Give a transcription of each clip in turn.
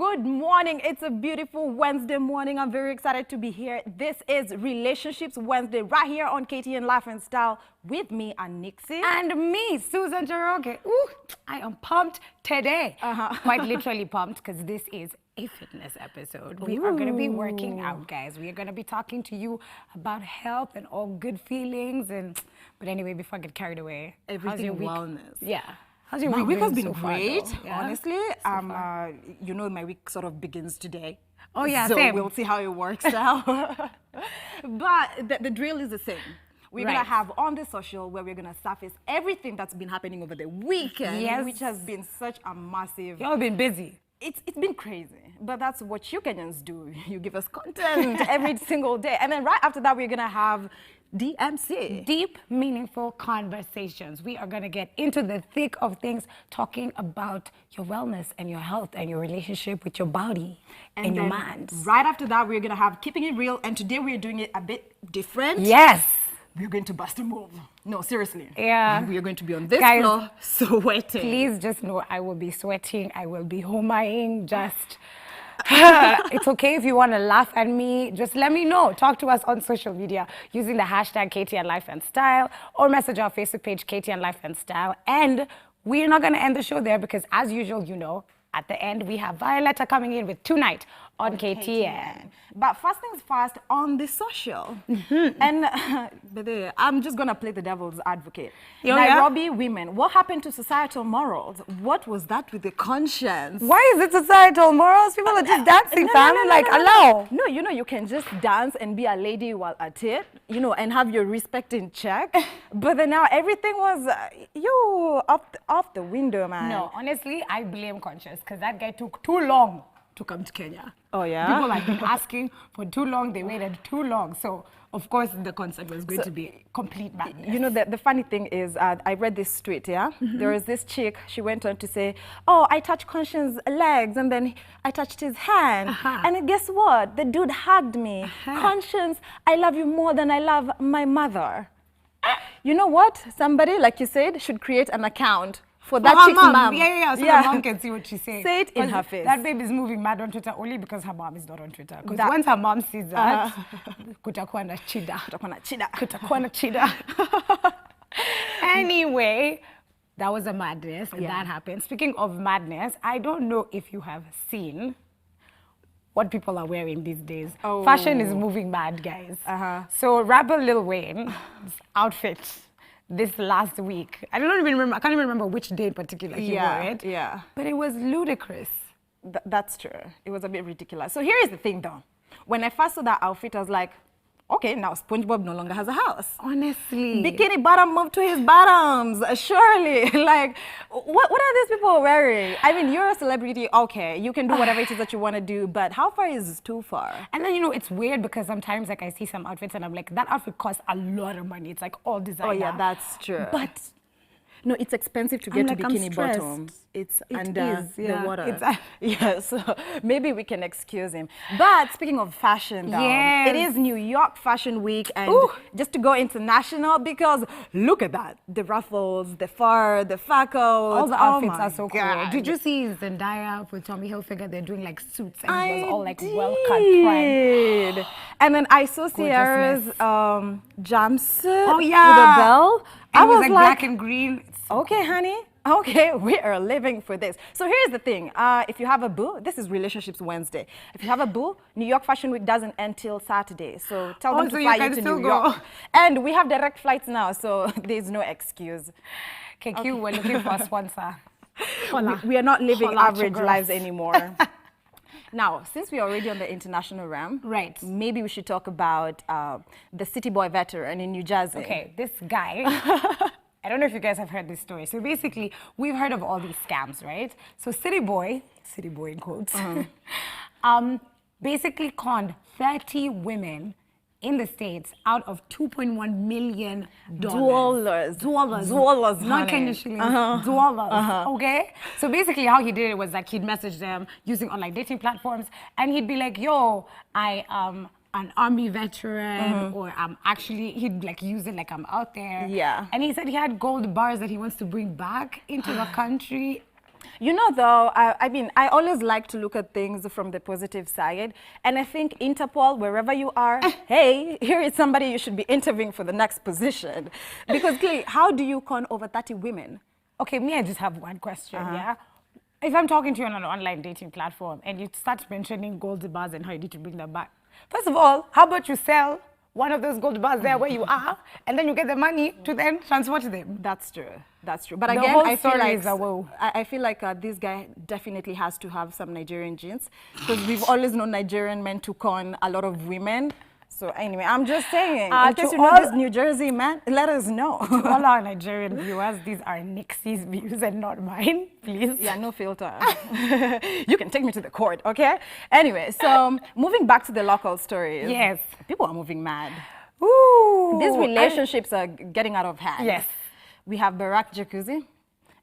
Good morning. It's a beautiful Wednesday morning. I'm very excited to be here. This is Relationships Wednesday right here on KTN Life and Style with me, Anixie. And me, Susan Jaroge. Ooh, I am pumped today. Quite literally pumped because this is a fitness episode. We are going to be working out, guys. We are going to be talking to you about health and all good feelings. But anyway, before I get carried away, how's your week? Wellness. Yeah. How's your My week week has been been so far, great, though? Yeah? honestly. You know, my week sort of begins today. Oh, yeah, so same. we'll see how it works out. But the drill is the same. We're going to have on the social where we're going to surface everything that's been happening over the weekend, which has been such a massive... Y'all been busy. It's been crazy, but that's what you Kenyans do. You give us content every single day. And then right after that, we're going to have DMC. Deep, meaningful conversations. We are going to get into the thick of things, talking about your wellness and your health and your relationship with your body and your mind. Right after that, we're going to have Keeping It Real. And today we're doing it a bit different. Yes. We're going to bust a move. No, seriously. Yeah. We are going to be on this Guys, floor sweating. Please just know I will be sweating. I will be homaying. Just, it's okay if you want to laugh at me. Just let me know. Talk to us on social media using the hashtag KTN Life and Style or message our Facebook page, KTN Life and Style. And we're not going to end the show there because as usual, you know, at the end, we have Violetta coming in with Tonight on KTN. But first things first, on the social. And I'm just going to play the devil's advocate. Nairobi women, what happened to societal morals? What was that with the conscience? Why is it societal morals? People are just dancing, fam. Allow. No, you know, you can just dance and be a lady while at it, you know, and have your respect in check. But then now everything was, off the window, man. No, honestly, I blame conscience because that guy took too long to come to Kenya. Oh, yeah? People have been asking for too long. They waited too long. So, of course, the concert was going to be complete madness. You know, the funny thing is, I read this tweet, yeah? There was this chick, she went on to say, oh, I touched Conscience's legs, and then I touched his hand. And guess what? The dude hugged me. Conscience, I love you more than I love my mother. You know what? Somebody, like you said, should create an account for that chick's mom. Yeah, so the mom can see what she's saying. Say it in her face. That baby is moving mad on Twitter only because her mom is not on Twitter. Because once her mom sees that, kutakuwa na chida. Kutakuwa na chida. Anyway, that was a madness. That happened. Speaking of madness, I don't know if you have seen what people are wearing these days. Fashion is moving mad, guys. So rapper Lil Wayne's outfit this last week, I can't even remember which day in particular he wore it. Yeah. But it was ludicrous. That's true. It was a bit ridiculous. So here is the thing though. When I first saw that outfit, I was like, okay, now SpongeBob no longer has a house. Honestly. Bikini bottom moved to his bottoms, surely. Like, what are these people wearing? I mean, you're a celebrity, okay, you can do whatever it is that you want to do, but how far is too far? And then, you know, it's weird because sometimes, like, I see some outfits and I'm like, that outfit costs a lot of money. It's like all designer. Oh, yeah, that's true. But no, it's expensive to get to bikini bottom. It's under the water. Yeah, so maybe we can excuse him. But speaking of fashion, though, it is New York Fashion Week, and just to go international, because look at that. The ruffles, the fur, the fur coats. All the outfits are so cool. Did you see Zendaya with Tommy Hilfiger? They're doing like suits and it was all like well-cut prime. And then I saw Sierra's jumpsuit with a yeah, bell. I was like black and green. Okay, honey. Okay, we are living for this. So here's the thing. If you have a boo, this is Relationships Wednesday. If you have a boo, New York Fashion Week doesn't end till Saturday. So tell them to fly you to New York. And we have direct flights now, so there's no excuse. KQ, we're looking for a sponsor. We are not living average lives anymore. Now, since we're already on the international realm, maybe we should talk about the city boy veteran in New Jersey. Okay, this guy... I don't know if you guys have heard this story. So basically, we've heard of all these scams, right? So city boy in quotes, basically conned 30 women in the States out of $2.1 million. Dollars. Not Kenyan shillings, dollars, okay? So basically how he did it was like he'd message them using online dating platforms and he'd be like, yo, I am an army veteran, or actually, he'd like use it like I'm out there. Yeah. And he said he had gold bars that he wants to bring back into the country. You know, though, I mean, I always like to look at things from the positive side. And I think Interpol, wherever you are, hey, here is somebody you should be interviewing for the next position. Because clearly, how do you con over 30 women? Okay, me, I just have one question, yeah? If I'm talking to you on an online dating platform and you start mentioning gold bars and how you need to bring them back, first of all, how about you sell one of those gold bars there where you are, and then you get the money to then transport them? That's true. That's true. But The again, whole I feel story like is a woe. I feel like this guy definitely has to have some Nigerian genes, because we've always known Nigerian men to con a lot of women. So anyway, I'm just saying, in case you know this New Jersey man, let us know. To all our Nigerian viewers, these are Nixie's views and not mine, please. Yeah, no filter. You can take me to the court, okay? Anyway, so moving back to the local stories. Yes. People are moving mad. Ooh. These relationships are getting out of hand. Yes. We have Barack Jacuzzi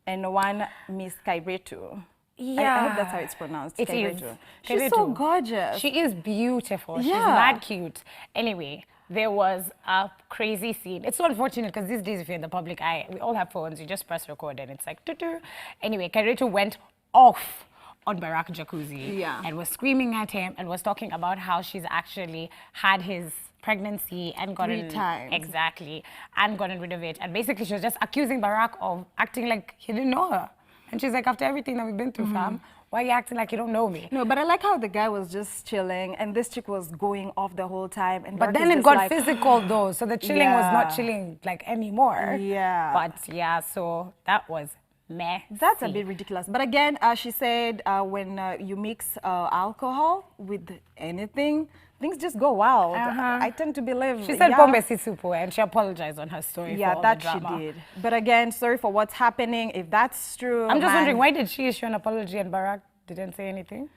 and one Miss Kairetu. Yeah. I hope that's how it's pronounced. It is. Kairetu. She's so gorgeous. She is beautiful. She's Yeah. mad cute. Anyway, there was a crazy scene. It's so unfortunate because these days, if you're in the public eye, we all have phones. You just press record and it's like, doo-doo. Anyway, Kairetu went off on Barack Jacuzzi, Yeah. and was screaming at him and was talking about how she's actually had his pregnancy and gotten 3 times. exactly and gotten rid of it. And basically, she was just accusing Barack of acting like he didn't know her. And she's like, after everything that we've been through, fam, why are you acting like you don't know me? No, but I like how the guy was just chilling and this chick was going off the whole time. And But Barack then is it just got like, physical though, so the chilling was Yeah. not chilling like anymore. Yeah. But yeah, so that was meh. That's a bit ridiculous. But again, she said when you mix alcohol with anything, things just go wild. I tend to believe. She said yeah, pombe si supu, and she apologized on her story yeah, for all that the drama. she did. But again, sorry for what's happening. If that's true, I'm just man, wondering, why did she issue an apology and Barack didn't say anything?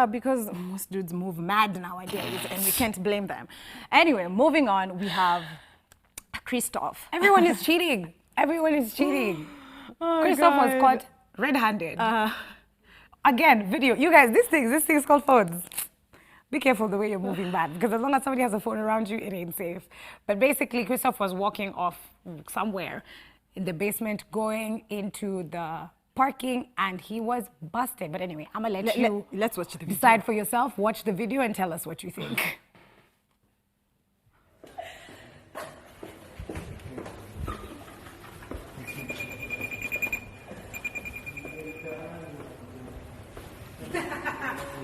because most dudes move mad nowadays, and we can't blame them. Anyway, moving on, we have Christoph. Everyone is cheating. Everyone is cheating. Christoph was God. caught red-handed. Again, video. You guys, this thing is called phones. Be careful the way you're moving back, because as long as somebody has a phone around you, it ain't safe. But basically, Christoph was walking off somewhere in the basement, going into the parking, and he was busted. But anyway, I'm gonna let you Let's watch the video. decide for yourself, watch the video, and tell us what you think.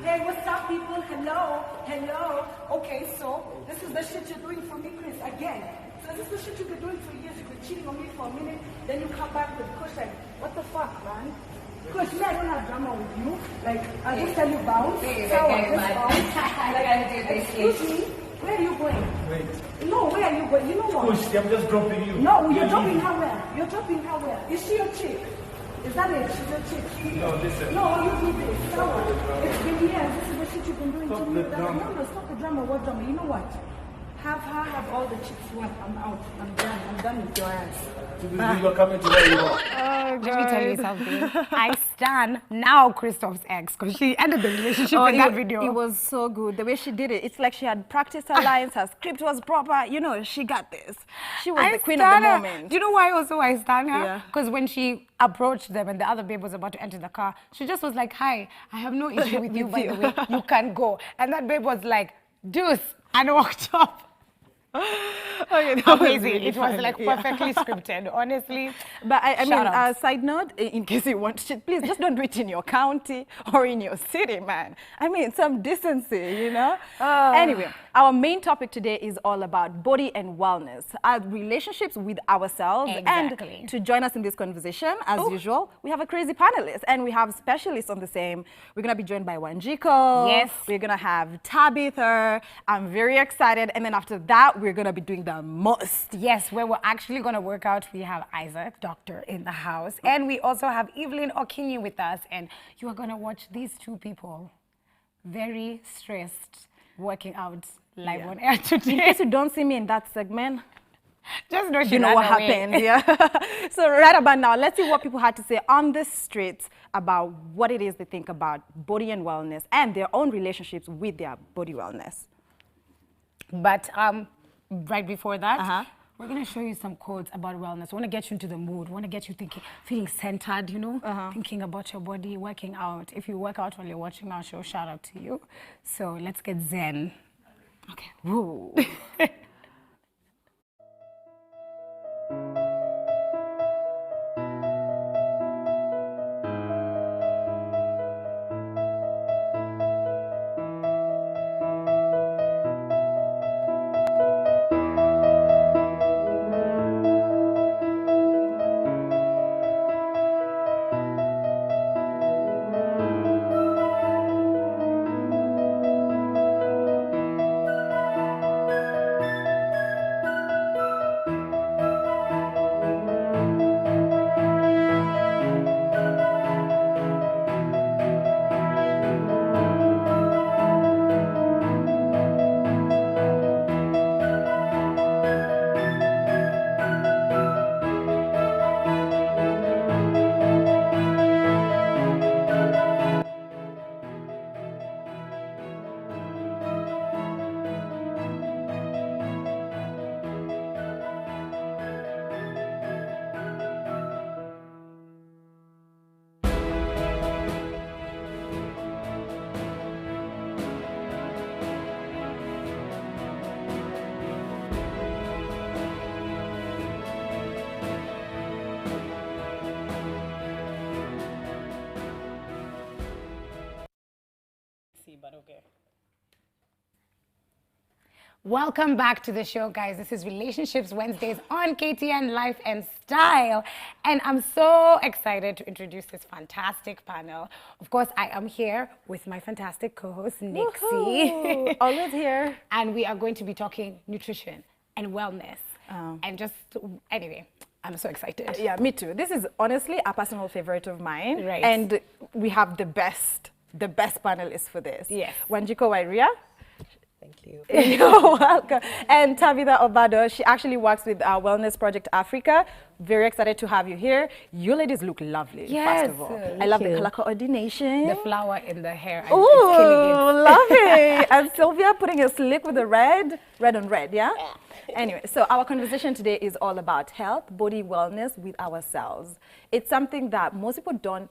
Hey, what's up, people? Hello, hello. Okay, so this is the shit you're doing for me, Chris, again. So this is the shit you've been doing for years. You've been cheating on me for a minute, then you come back with Kush like, what the fuck, man? Kush, me, I don't have drama with you. Like, I'll just tell you bounce. Excuse me, where are you going? Wait. No, where are you going? You know what? Push, I'm just dropping you. No, you're dropping her where? You're dropping her where? Is she your chick? Is that it? She's your chick? No, listen. No, you do this. Sour. It's been years. This is the shit you've been doing Stop to me. the drama. No, stop the drama. What drama? You know what? Have her have all the chicks you want. I'm out. I'm done. I'm done with your ass. You are coming to where you are. Let me tell you something. I stand now Christoph's ex, because she ended the relationship in that video. It was so good. The way she did it, it's like she had practiced her lines, her script was proper. You know, she got this. She was the queen of the stan her. moment. Do you know why also I stand her? Yeah. Because when she approached them and the other babe was about to enter the car, she just was like, hi, I have no issue with you, by the way. You can go. And that babe was like, deuce, and walked off. Okay, that was Amazing. really It was funny, like yeah. perfectly scripted, honestly. But I mean, Shout out. side note, in case you want shit, please just don't do it in your county or in your city, man. I mean, some decency, you know? Anyway, our main topic today is all about body and wellness, our relationships with ourselves. Exactly. And to join us in this conversation, as usual, we have a crazy panelist and we have specialists on the same. We're going to be joined by Wanjiko. Yes. We're going to have Tabitha. I'm very excited. And then after that, we're going to be doing the most. Yes, where we're actually going to work out. We have Isaac, doctor, in the house. And we also have Evelyn Okinyi with us. And you are going to watch these two people very stressed working out live on air In today. case you don't see me in that segment, Just know you know what happened. Yeah. So right about now, let's see what people had to say on the streets about what it is they think about body and wellness and their own relationships with their body wellness. But right before that, We're going to show you some quotes about wellness. We want to get you into the mood. We want to get you thinking, feeling centered, you know, thinking about your body, working out. If you work out while you're watching our show, shout out to you. So let's get zen. Okay. Woo. But okay. Welcome back to the show, guys. This is Relationships Wednesdays on KTN Life and Style. And I'm so excited to introduce this fantastic panel. Of course, I am here with my fantastic co-host, Nixie. Always here. And we are going to be talking nutrition and wellness. And just, anyway, I'm so excited. Yeah, me too. This is honestly a personal favorite of mine. Right. And we have the best panelists for this. Yes. Wanjiko Wairia. Thank you. You're welcome. And Tabitha Obado, she actually works with our Wellness Project Africa. Very excited to have you here. You ladies look lovely, Yes, first of all. I love the color coordination. The flower in the hair. Ooh, It's killing it. love it. And Sylvia putting a slick with the red on red, yeah? Anyway, so our conversation today is all about health, body wellness with ourselves. It's something that most people don't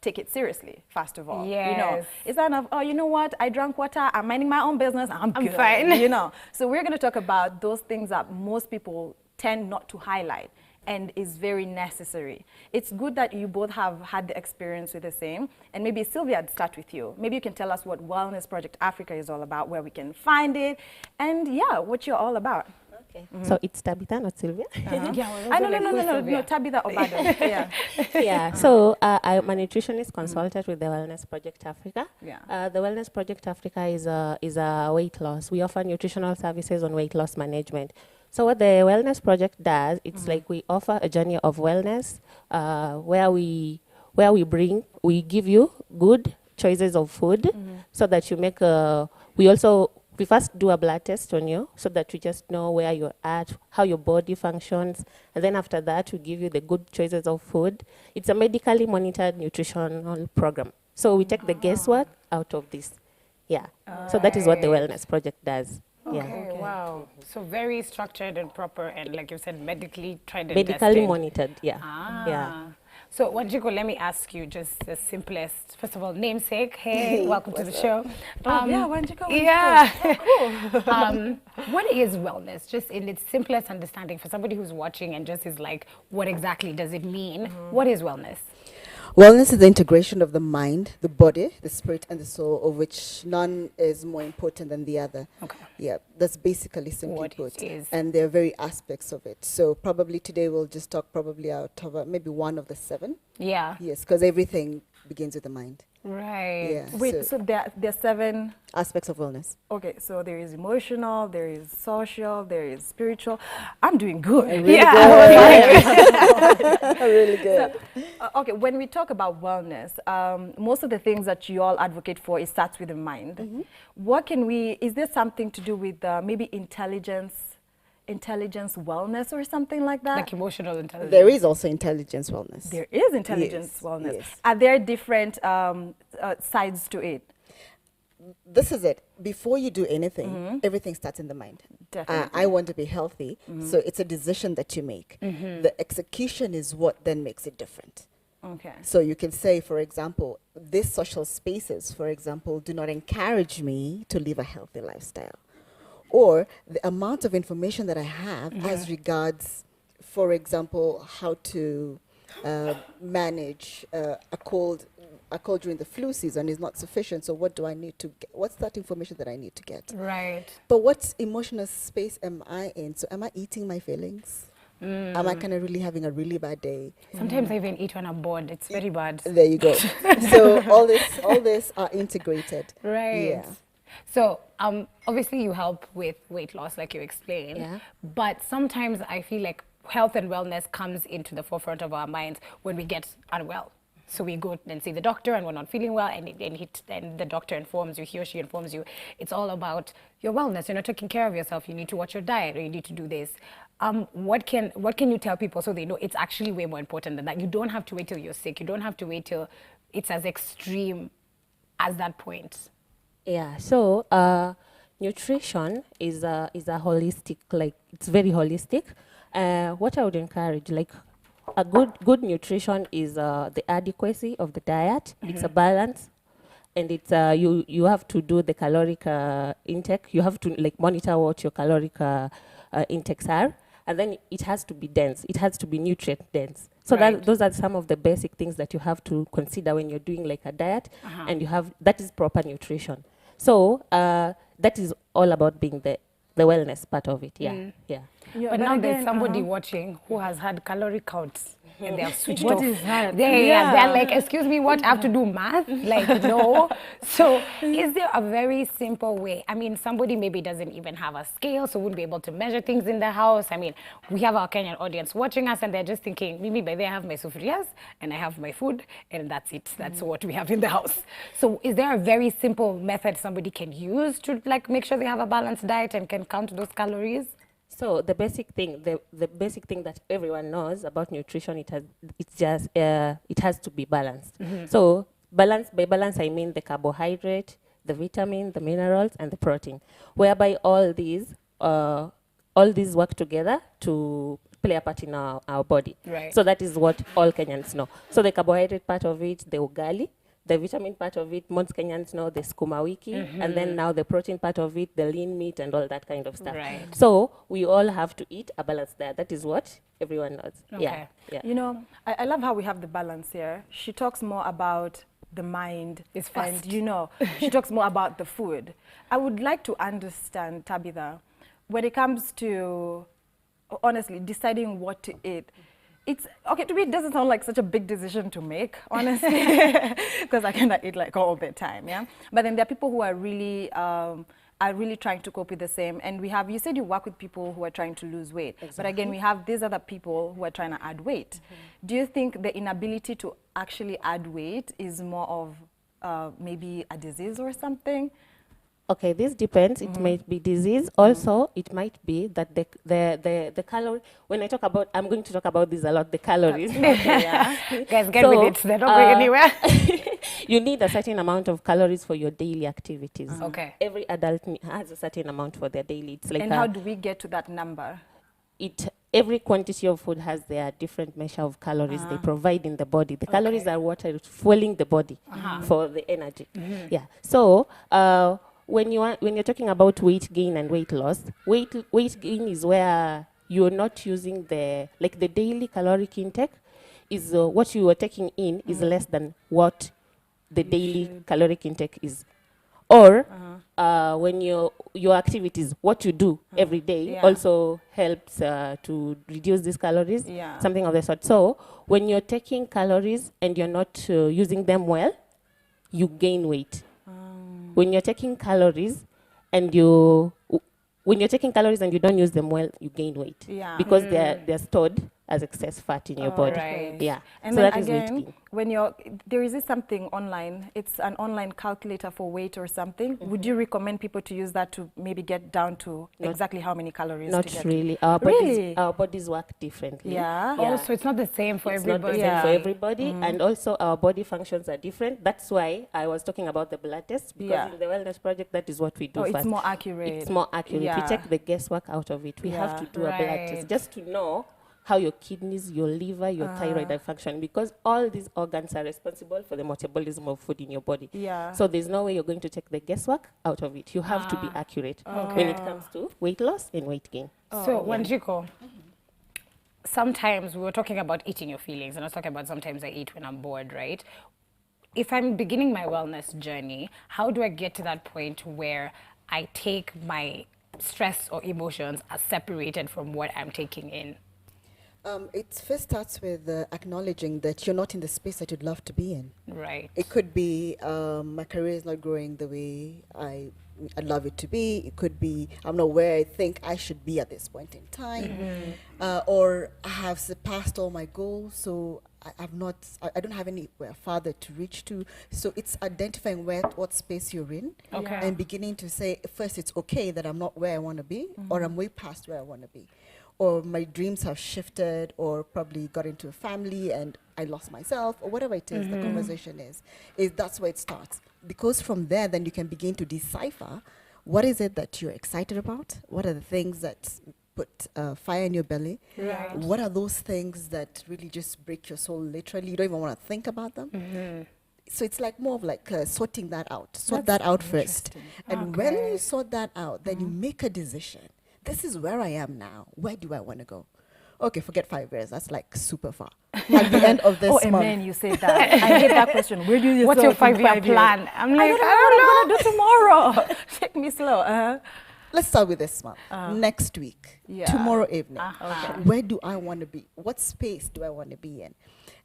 take it seriously, first of all. Yes. You know, it's not enough, oh, you know what, I drank water, I'm minding my own business, I'm good, fine. you know. So we're going to talk about those things that most people tend not to highlight and is very necessary. It's good that you both have had the experience with the same. And maybe Sylvia, I'd start with you. Maybe you can tell us what Wellness Project Africa is all about, where we can find it, and yeah, what you're all about. Okay. So it's Tabitha, not Sylvia. No, Tabitha Obado. Yeah. Yeah. So I'm a nutritionist consultant with the Wellness Project Africa. Yeah. The Wellness Project Africa is a weight loss. We offer nutritional services on weight loss management. So what the Wellness Project does, it's like we offer a journey of wellness where we give you good choices of food so that you make we first do a blood test on you so that we just know where you're at, how your body functions. And then after that, we give you the good choices of food. It's a medically monitored nutritional program. So we take the guesswork out of this. Yeah. So that is what the Wellness Project does. Okay, Yeah. wow. So very structured and proper and, like you said, medically tried and Medically tested. monitored, yeah. Ah. So, Wanjiko, let me ask you just the simplest. First of all, namesake. Hey, welcome to the show. Yeah, Wanjiko. Yeah. Cool. What is wellness? Just in its simplest understanding for somebody who's watching and just is like, what exactly does it mean? What is wellness? Wellness is the integration of the mind, the body, the spirit, and the soul, of which none is more important than the other. Okay. Yeah, that's basically simply What put. it is. And there are very aspects of it. So probably today we'll just talk probably out of maybe one of the 7. Yeah. Yes, because everything begins with the mind. Right. Yeah. Wait, so there are 7. Aspects of wellness. Okay, so there is emotional, there is social, there is spiritual. I'm doing good. Really Really good. So, okay, when we talk about wellness, most of the things that you all advocate for, it starts with the mind. What can is there something to do with maybe intelligence wellness or something like that? Like emotional intelligence. There is also intelligence wellness. There is intelligence Yes, wellness. yes. Are there different sides to it? This is it. before you do anything, everything starts in the mind. Definitely. I want to be healthy, so it's a decision that you make. The execution is what then makes it different. Okay. So you can say, for example, these social spaces, for example, do not encourage me to live a healthy lifestyle. Or the amount of information that I have as regards, for example, how to manage a cold during the flu season is not sufficient. So what do I need to get? What's that information that I need to get? Right. But what emotional space am I in? So am I eating my feelings? Am I kind of really having a really bad day? Sometimes I even eat when I'm bored. It's very bad. There you go. So all this are integrated. Right. Yeah. So obviously you help with weight loss, like you explained. Yeah. But sometimes I feel like health and wellness comes into the forefront of our minds when we get unwell. So we go and see the doctor and we're not feeling well, and the doctor informs you, he or she informs you, it's all about your wellness. You're not taking care of yourself. You need to watch your diet, or you need to do this. What can you tell people so they know it's actually way more important than that? You don't have to wait till you're sick. You don't have to wait till it's as extreme as that point. Yeah, so nutrition is a holistic, like it's very holistic. What I would encourage, like a good nutrition is the adequacy of the diet. It's a balance, and it's you have to do the caloric intake. You have to like monitor what your caloric intakes are, and then it has to be dense. It has to be nutrient dense. So Right. those are some of the basic things that you have to consider when you're doing like a diet, and that is proper nutrition. So that is all about being the wellness part of it. Yeah, yeah. Yeah, But now there's again, somebody watching who has had calorie counts and they have switched What off. is that? They're like, excuse me, what? I have to do math? Like, no. So is there a very simple way? I mean, somebody maybe doesn't even have a scale, so wouldn't be able to measure things in the house. I mean, we have our Kenyan audience watching us and they're just thinking, Mimi, by there I have my sufrias and I have my food and that's it. That's what we have in the house. So is there a very simple method somebody can use to like make sure they have a balanced diet and can count those calories? So the basic thing, the basic thing that everyone knows about nutrition, it has to be balanced. So by balance I mean the carbohydrate, the vitamin, the minerals, and the protein, whereby all these work together to play a part in our body. Right. So that is what all Kenyans know. So the carbohydrate part of it, the ugali. The vitamin part of it, most Kenyans know the skuma wiki, and then now the protein part of it, the lean meat and all that kind of stuff. Right. So we all have to eat a balanced diet. That is what everyone knows. Okay. Yeah. Yeah. You know, I love how we have the balance here. She talks more about the mind. It's and, fast. you know, she talks more about the food. I would like to understand, Tabitha, when it comes to, honestly, deciding what to eat. It's okay to me. It doesn't sound like such a big decision to make, honestly, because I cannot eat like all the time, yeah. But then there are people who are really trying to cope with the same. And we have, you said you work with people who are trying to lose weight, but again we have these other people who are trying to add weight. Do you think the inability to actually add weight is more of maybe a disease or something? Okay, this depends. It might be disease. Also, it might be that the calorie. When I talk about, I'm going to talk about this a lot. The calories. Guys, get with it. They're not going anywhere. You need a certain amount of calories for your daily activities. Okay. Every adult has a certain amount for their daily. It's like And how do we get to that number? Every quantity of food has their different measure of calories they provide in the body. The calories are what are fueling the body for the energy. Yeah. So when you're talking about weight gain and weight loss, weight gain is where you're not using the daily caloric intake is what you are taking in is less than what the daily caloric intake is. Or when your activities, what you do every day also helps to reduce these calories, something of the sort. So when you're taking calories and you're not using them well, you gain weight. When you're taking calories and you don't use them well, you gain weight. Yeah. Because they're stored as excess fat in your body. right. Yeah. And so then that is weight again, gain. when there is this something online, it's an online calculator for weight or something. Would you recommend people to use that to maybe get down to exactly how many calories Not to get really. Really? Our bodies work differently. Yeah. Oh, so it's not the same for It's everybody. not the same for everybody, and also our body functions are different. That's why I was talking about the blood test, because in the wellness project, that is what we do Oh, first. it's more accurate. It's more accurate. Yeah. We take the guesswork out of it. We have to do a blood Right. test just to know how your kidneys, your liver, your thyroid are functioning, because all these organs are responsible for the metabolism of food in your body. Yeah. So there's no way you're going to take the guesswork out of it. You have to be accurate when it comes to weight loss and weight gain. So, Wanjiko, sometimes we were talking about eating your feelings, and I was talking about sometimes I eat when I'm bored, right? If I'm beginning my wellness journey, how do I get to that point where I take my stress or emotions as separated from what I'm taking in? It first starts with acknowledging that you're not in the space that you'd love to be in. Right. It could be my career is not growing the way I'd love it to be. It could be I'm not where I think I should be at this point in time, or I have surpassed all my goals, so I don't have anywhere farther to reach to. So it's identifying what space you're in, Okay. and beginning to say first it's okay that I'm not where I want to be, or I'm way past where I want to be. Or my dreams have shifted, or probably got into a family and I lost myself, or whatever it is the conversation is that's where it starts. Because from there, then you can begin to decipher what is it that you're excited about, what are the things that put fire in your belly, Right. what are those things that really just break your soul literally, you don't even want to think about them. So it's like more of like sorting that out. Sort that out first. And when you sort that out, then you make a decision. This is where I am now. Where do I want to go? Okay, forget 5 years. That's like super far. At the end of this Oh, month. amen, you said that. I hate that question. Where do you What's your yourself in 5-year 5 years? plan? I'm like, I don't know what I'm going to do tomorrow. Take me slow. Let's start with this month. Next week. Yeah. Tomorrow evening. Okay. Where do I want to be? What space do I want to be in?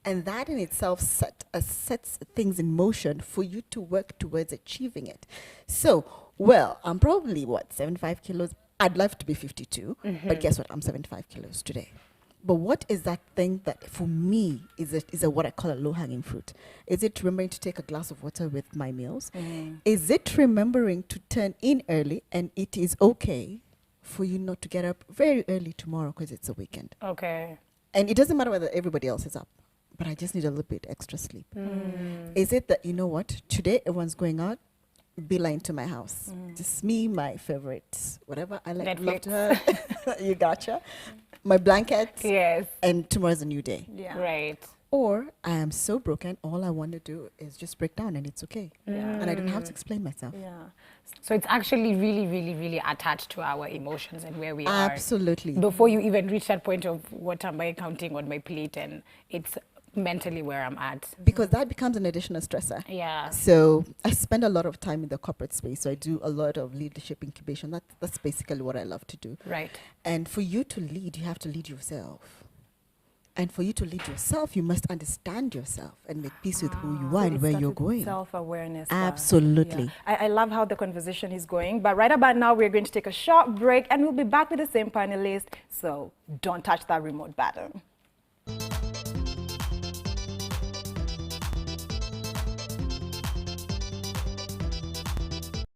And that in itself sets things in motion for you to work towards achieving it. So, well, I'm probably, 75 kilos? I'd love to be 52, but guess what? I'm 75 kilos today. But what is that thing that for me is a what I call a low-hanging fruit? Is it remembering to take a glass of water with my meals? Is it remembering to turn in early, and it is okay for you not to get up very early tomorrow because it's a weekend? okay. And it doesn't matter whether everybody else is up, but I just need a little bit extra sleep. Is it that, you know what, today everyone's going out, beeline to my house. Just me, my favorite, whatever I like, love to have. You gotcha. My blanket. Yes. And tomorrow's a new day. Yeah. Right. Or I am so broken, all I want to do is just break down and it's okay. And I don't have to explain myself. Yeah. So it's actually really, really, really attached to our emotions and where we Absolutely. are. Before you even reach that point of what am I counting on my plate, and it's mentally where I'm at. Because that becomes an additional stressor. Yeah. So I spend a lot of time in the corporate space. So I do a lot of leadership incubation. That's basically what I love to do. Right. And for you to lead, you have to lead yourself. And for you to lead yourself, you must understand yourself and make peace with who you are and where you're going. Self-awareness. Absolutely. Yeah. I love how the conversation is going. But right about now, we're going to take a short break and we'll be back with the same panelist. So don't touch that remote button.